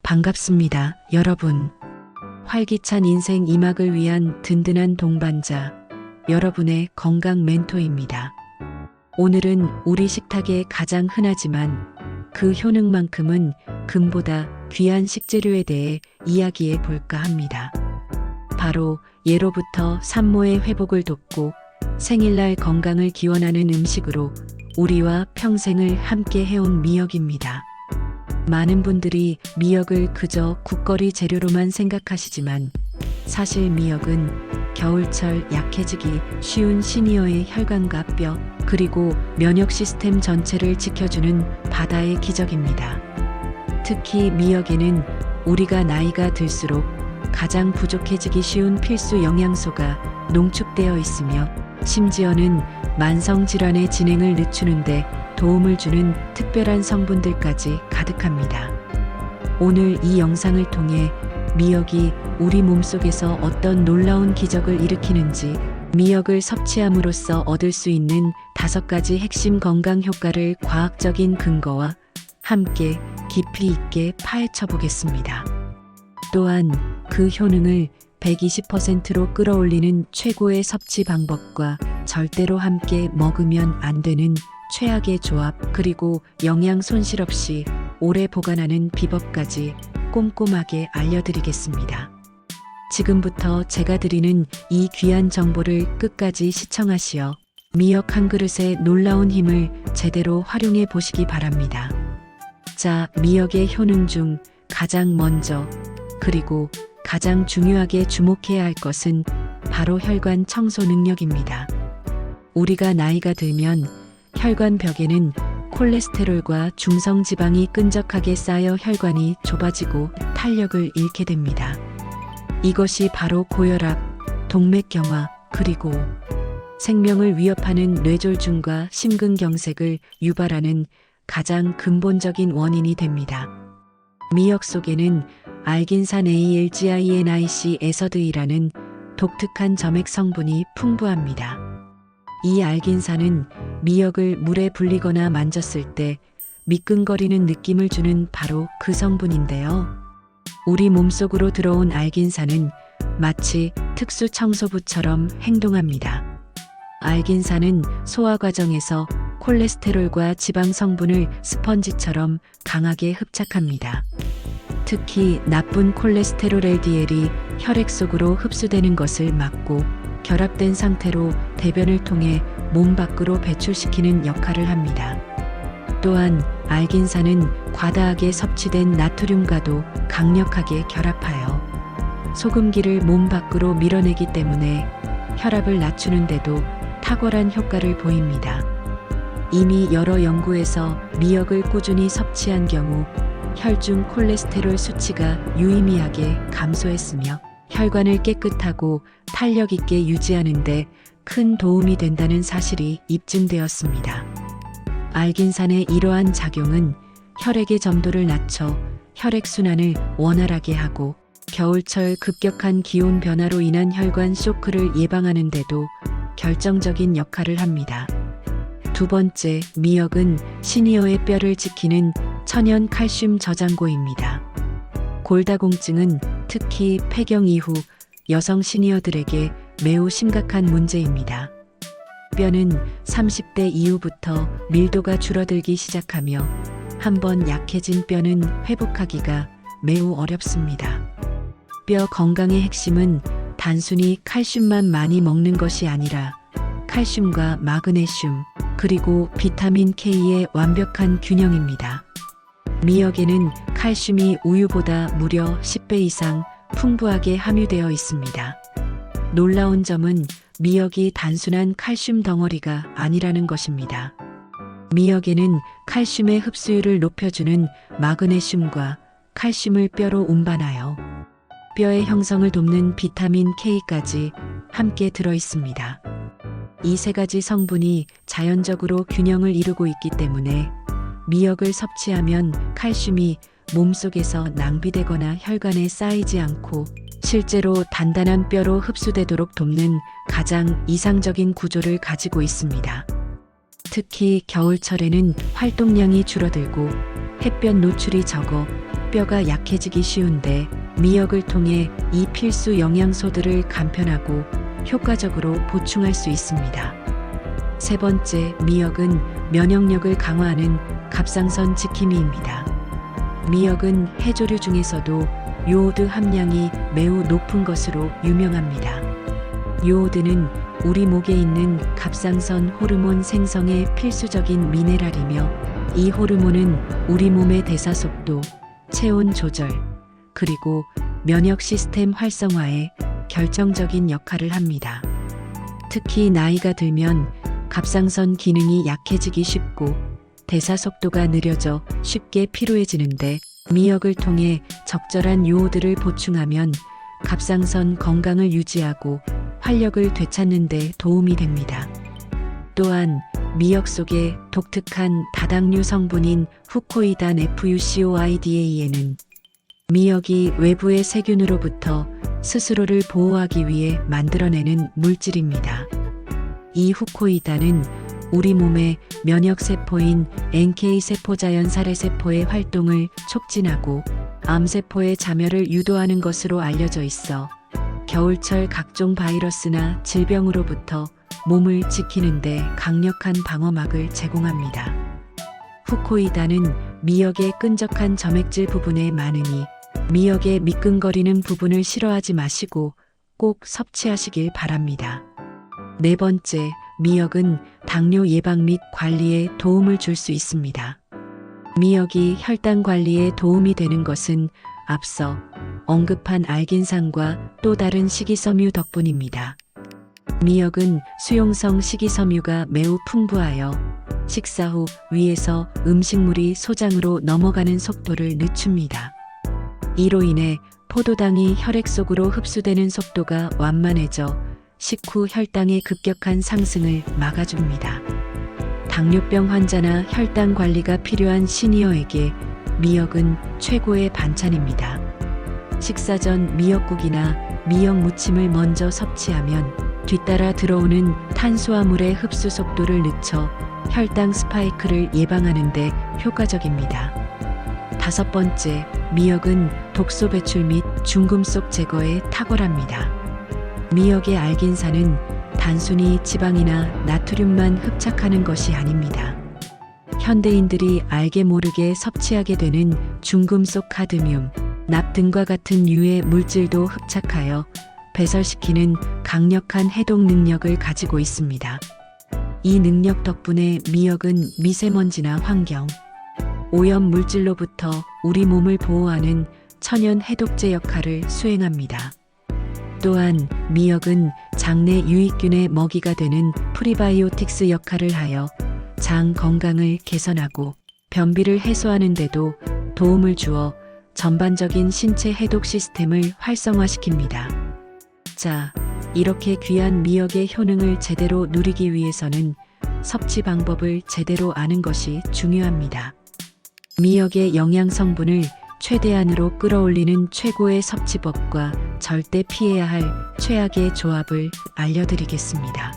반갑습니다, 여러분. 활기찬 인생 2막을 위한 든든한 동반자, 여러분의 건강 멘토입니다. 오늘은 우리 식탁에 가장 흔하지만 그 효능만큼은 금보다 귀한 식재료에 대해 이야기해 볼까 합니다. 바로 예로부터 산모의 회복을 돕고 생일날 건강을 기원하는 음식으로 우리와 평생을 함께 해온 미역입니다. 많은 분들이 미역을 그저 국거리 재료로만 생각하시지만 사실 미역은 겨울철 약해지기 쉬운 시니어의 혈관과 뼈, 그리고 면역 시스템 전체를 지켜주는 바다의 기적입니다. 특히 미역에는 우리가 나이가 들수록 가장 부족해지기 쉬운 필수 영양소가 농축되어 있으며 심지어는 만성질환의 진행을 늦추는데 도움을 주는 특별한 성분들까지 가득합니다. 오늘 이 영상을 통해 미역이 우리 몸속에서 어떤 놀라운 기적을 일으키는지, 미역을 섭취함으로써 얻을 수 있는 5가지 핵심 건강 효과를 과학적인 근거와 함께 깊이 있게 파헤쳐 보겠습니다. 또한 그 효능을 120%로 끌어올리는 최고의 섭취 방법과 절대로 함께 먹으면 안 되는 최악의 조합, 그리고 영양 손실 없이 오래 보관하는 비법까지 꼼꼼하게 알려드리겠습니다. 지금부터 제가 드리는 이 귀한 정보를 끝까지 시청하시어 미역 한 그릇의 놀라운 힘을 제대로 활용해 보시기 바랍니다. 자, 미역의 효능 중 가장 먼저, 그리고 가장 중요하게 주목해야 할 것은 바로 혈관 청소 능력입니다. 우리가 나이가 들면 혈관 벽에는 콜레스테롤과 중성지방이 끈적하게 쌓여 혈관이 좁아지고 탄력을 잃게 됩니다. 이것이 바로 고혈압, 동맥경화, 그리고 생명을 위협하는 뇌졸중과 심근경색을 유발하는 가장 근본적인 원인이 됩니다. 미역 속에는 알긴산 ALGINIC 에서드이라는 독특한 점액 성분이 풍부합니다. 이 알긴산은 미역을 물에 불리거나 만졌을 때 미끈거리는 느낌을 주는 바로 그 성분인데요. 우리 몸속으로 들어온 알긴산은 마치 특수 청소부처럼 행동합니다. 알긴산은 소화 과정에서 콜레스테롤과 지방 성분을 스펀지처럼 강하게 흡착합니다. 특히 나쁜 콜레스테롤 LDL이 혈액 속으로 흡수되는 것을 막고 결합된 상태로 대변을 통해 몸 밖으로 배출시키는 역할을 합니다. 또한 알긴산은 과다하게 섭취된 나트륨과도 강력하게 결합하여 소금기를 몸 밖으로 밀어내기 때문에 혈압을 낮추는데도 탁월한 효과를 보입니다. 이미 여러 연구에서 미역을 꾸준히 섭취한 경우 혈중 콜레스테롤 수치가 유의미하게 감소했으며 혈관을 깨끗하고 탄력 있게 유지하는 데 큰 도움이 된다는 사실이 입증되었습니다. 알긴산의 이러한 작용은 혈액의 점도를 낮춰 혈액순환을 원활하게 하고 겨울철 급격한 기온 변화로 인한 혈관 쇼크를 예방하는 데도 결정적인 역할을 합니다. 두 번째, 미역은 시니어의 뼈를 지키는 천연 칼슘 저장고입니다. 골다공증은 특히 폐경 이후 여성 시니어들에게 매우 심각한 문제입니다. 뼈는 30대 이후부터 밀도가 줄어들기 시작하며 한번 약해진 뼈는 회복하기가 매우 어렵습니다. 뼈 건강의 핵심은 단순히 칼슘만 많이 먹는 것이 아니라 칼슘과 마그네슘, 그리고 비타민 K의 완벽한 균형입니다. 미역에는 칼슘이 우유보다 무려 10배 이상 풍부하게 함유되어 있습니다. 놀라운 점은 미역이 단순한 칼슘 덩어리가 아니라는 것입니다. 미역에는 칼슘의 흡수율을 높여주는 마그네슘과 칼슘을 뼈로 운반하여 뼈의 형성을 돕는 비타민 K까지 함께 들어 있습니다. 이 3가지 성분이 자연적으로 균형을 이루고 있기 때문에 미역을 섭취하면 칼슘이 몸속에서 낭비되거나 혈관에 쌓이지 않고 실제로 단단한 뼈로 흡수되도록 돕는 가장 이상적인 구조를 가지고 있습니다. 특히 겨울철에는 활동량이 줄어들고 햇볕 노출이 적어 뼈가 약해지기 쉬운데 미역을 통해 이 필수 영양소들을 간편하고 효과적으로 보충할 수 있습니다. 세 번째, 미역은 면역력을 강화하는 갑상선 지킴이입니다. 미역은 해조류 중에서도 요오드 함량이 매우 높은 것으로 유명합니다. 요오드는 우리 목에 있는 갑상선 호르몬 생성에 필수적인 미네랄이며 이 호르몬은 우리 몸의 대사 속도, 체온 조절, 그리고 면역 시스템 활성화에 결정적인 역할을 합니다. 특히 나이가 들면 갑상선 기능이 약해지기 쉽고 대사 속도가 느려져 쉽게 피로해지는데 미역을 통해 적절한 요오드를 보충하면 갑상선 건강을 유지하고 활력을 되찾는 데 도움이 됩니다. 또한 미역 속에 독특한 다당류 성분인 후코이단 FUCOIDA에는 미역이 외부의 세균으로부터 스스로를 보호하기 위해 만들어내는 물질입니다. 이 후코이단은 우리 몸의 면역세포인 NK세포 자연살해세포의 활동을 촉진하고 암세포의 자멸을 유도하는 것으로 알려져 있어 겨울철 각종 바이러스나 질병으로부터 몸을 지키는데 강력한 방어막을 제공합니다. 후코이단은 미역의 끈적한 점액질 부분에 많으니 미역의 미끈거리는 부분을 싫어하지 마시고 꼭 섭취하시길 바랍니다. 네 번째, 미역은 당뇨 예방 및 관리에 도움을 줄 수 있습니다. 미역이 혈당 관리에 도움이 되는 것은 앞서 언급한 알긴산과 또 다른 식이섬유 덕분입니다. 미역은 수용성 식이섬유가 매우 풍부하여 식사 후 위에서 음식물이 소장으로 넘어가는 속도를 늦춥니다. 이로 인해 포도당이 혈액 속으로 흡수되는 속도가 완만해져 식후 혈당의 급격한 상승을 막아줍니다. 당뇨병 환자나 혈당 관리가 필요한 시니어에게 미역은 최고의 반찬입니다. 식사 전 미역국이나 미역 무침을 먼저 섭취하면 뒤따라 들어오는 탄수화물의 흡수 속도를 늦춰 혈당 스파이크를 예방하는 데 효과적입니다. 다섯 번째, 미역은 독소 배출 및 중금속 제거에 탁월합니다. 미역의 알긴산은 단순히 지방이나 나트륨만 흡착하는 것이 아닙니다. 현대인들이 알게 모르게 섭취하게 되는 중금속 카드뮴, 납 등과 같은 유해 물질도 흡착하여 배설시키는 강력한 해독 능력을 가지고 있습니다. 이 능력 덕분에 미역은 미세먼지나 환경, 오염 물질로부터 우리 몸을 보호하는 천연 해독제 역할을 수행합니다. 또한 미역은 장내 유익균의 먹이가 되는 프리바이오틱스 역할을 하여 장 건강을 개선하고 변비를 해소하는 데도 도움을 주어 전반적인 신체 해독 시스템을 활성화시킵니다. 자, 이렇게 귀한 미역의 효능을 제대로 누리기 위해서는 섭취 방법을 제대로 아는 것이 중요합니다. 미역의 영양 성분을 최대한으로 끌어올리는 최고의 섭취법과 절대 피해야 할 최악의 조합을 알려드리겠습니다.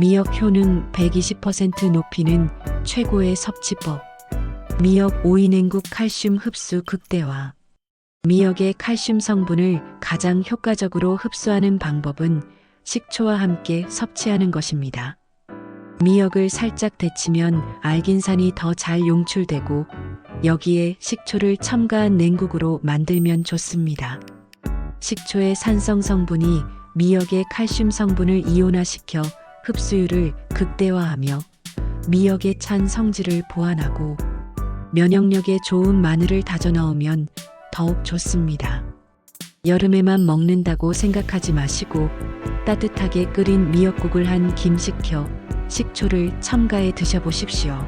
미역 효능 120% 높이는 최고의 섭취법. 미역 오이 냉국 칼슘 흡수 극대화. 미역의 칼슘 성분을 가장 효과적으로 흡수하는 방법은 식초와 함께 섭취하는 것입니다. 미역을 살짝 데치면 알긴산이 더 잘 용출되고 여기에 식초를 첨가한 냉국으로 만들면 좋습니다. 식초의 산성 성분이 미역의 칼슘 성분을 이온화시켜 흡수율을 극대화하며 미역의 찬 성질을 보완하고 면역력에 좋은 마늘을 다져 넣으면 더욱 좋습니다. 여름에만 먹는다고 생각하지 마시고 따뜻하게 끓인 미역국을 한 김식혀 식초를 첨가해 드셔보십시오.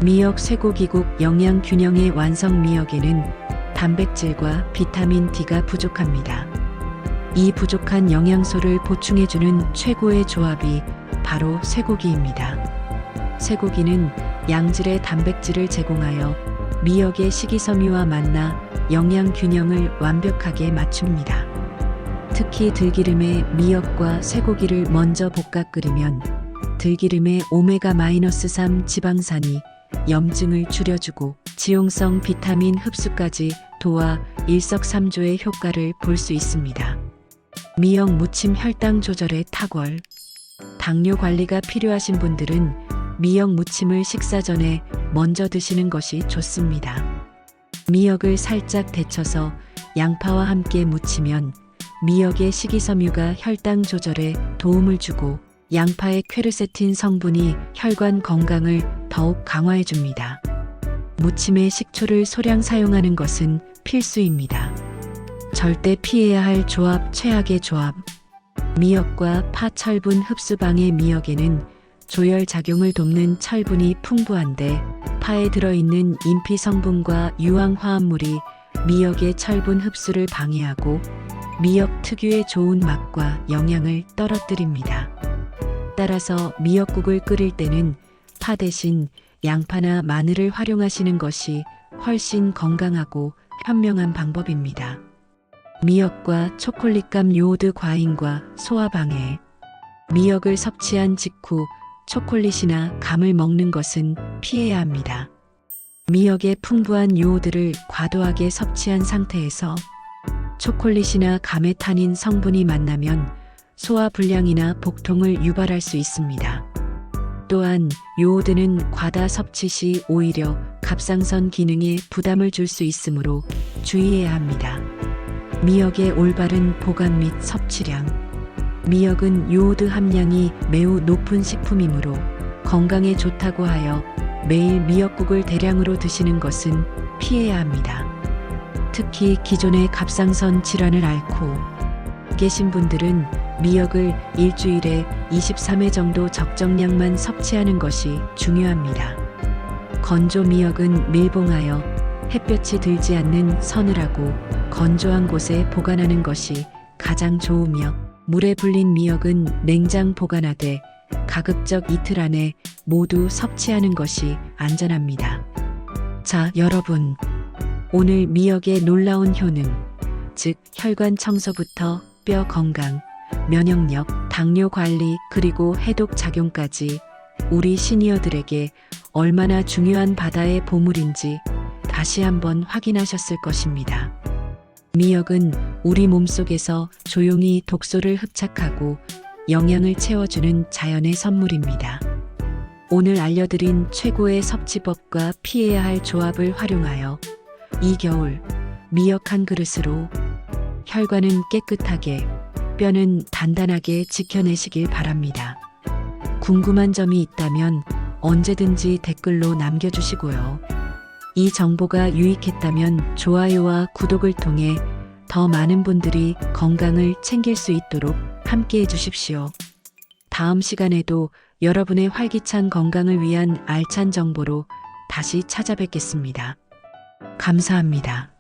미역 쇠고기국 영양 균형의 완성. 미역에는 단백질과 비타민 D가 부족합니다. 이 부족한 영양소를 보충해주는 최고의 조합이 바로 쇠고기입니다. 쇠고기는 양질의 단백질을 제공하여 미역의 식이섬유와 만나 영양 균형을 완벽하게 맞춥니다. 특히 들기름에 미역과 쇠고기를 먼저 볶아 끓이면 들기름의 오메가-3 지방산이 염증을 줄여주고 지용성 비타민 흡수까지 도와 일석삼조의 효과를 볼 수 있습니다. 미역 무침 혈당 조절의 탁월. 당뇨 관리가 필요하신 분들은 미역 무침을 식사 전에 먼저 드시는 것이 좋습니다. 미역을 살짝 데쳐서 양파와 함께 무치면 미역의 식이섬유가 혈당 조절에 도움을 주고 양파의 퀘르세틴 성분이 혈관 건강을 더욱 강화해 줍니다. 무침에 식초를 소량 사용하는 것은 필수입니다. 절대 피해야 할 조합 최악의 조합. 미역과 파 철분 흡수 방해. 미역에는 조열 작용을 돕는 철분이 풍부한데 파에 들어있는 인피 성분과 유황 화합물이 미역의 철분 흡수를 방해하고 미역 특유의 좋은 맛과 영양을 떨어뜨립니다. 따라서 미역국을 끓일 때는 파 대신 양파나 마늘을 활용하시는 것이 훨씬 건강하고 현명한 방법입니다. 미역과 초콜릿감 요오드 과잉과 소화 방해. 미역을 섭취한 직후 초콜릿이나 감을 먹는 것은 피해야 합니다. 미역의 풍부한 요오드를 과도하게 섭취한 상태에서 초콜릿이나 감의 타닌 성분이 만나면 소화 불량이나 복통을 유발할 수 있습니다. 또한 요오드는 과다 섭취 시 오히려 갑상선 기능에 부담을 줄 수 있으므로 주의해야 합니다. 미역의 올바른 보관 및 섭취량. 미역은 요오드 함량이 매우 높은 식품이므로 건강에 좋다고 하여 매일 미역국을 대량으로 드시는 것은 피해야 합니다. 특히 기존의 갑상선 질환을 앓고 계신 분들은 미역을 일주일에 23회 정도 적정량만 섭취하는 것이 중요합니다. 건조 미역은 밀봉하여 햇볕이 들지 않는 서늘하고 건조한 곳에 보관하는 것이 가장 좋으며 물에 불린 미역은 냉장 보관하되 가급적 이틀 안에 모두 섭취하는 것이 안전합니다. 자, 여러분. 오늘 미역의 놀라운 효능, 즉 혈관 청소부터 뼈 건강, 면역력, 당뇨 관리 그리고 해독 작용까지 우리 시니어들에게 얼마나 중요한 바다의 보물인지 다시 한번 확인하셨을 것입니다. 미역은 우리 몸속에서 조용히 독소를 흡착하고 영양을 채워주는 자연의 선물입니다. 오늘 알려드린 최고의 섭취법과 피해야 할 조합을 활용하여 이 겨울 미역 한 그릇으로 혈관은 깨끗하게, 뼈는 단단하게 지켜내시길 바랍니다. 궁금한 점이 있다면 언제든지 댓글로 남겨주시고요. 이 정보가 유익했다면 좋아요와 구독을 통해 더 많은 분들이 건강을 챙길 수 있도록 함께 해주십시오. 다음 시간에도 여러분의 활기찬 건강을 위한 알찬 정보로 다시 찾아뵙겠습니다. 감사합니다.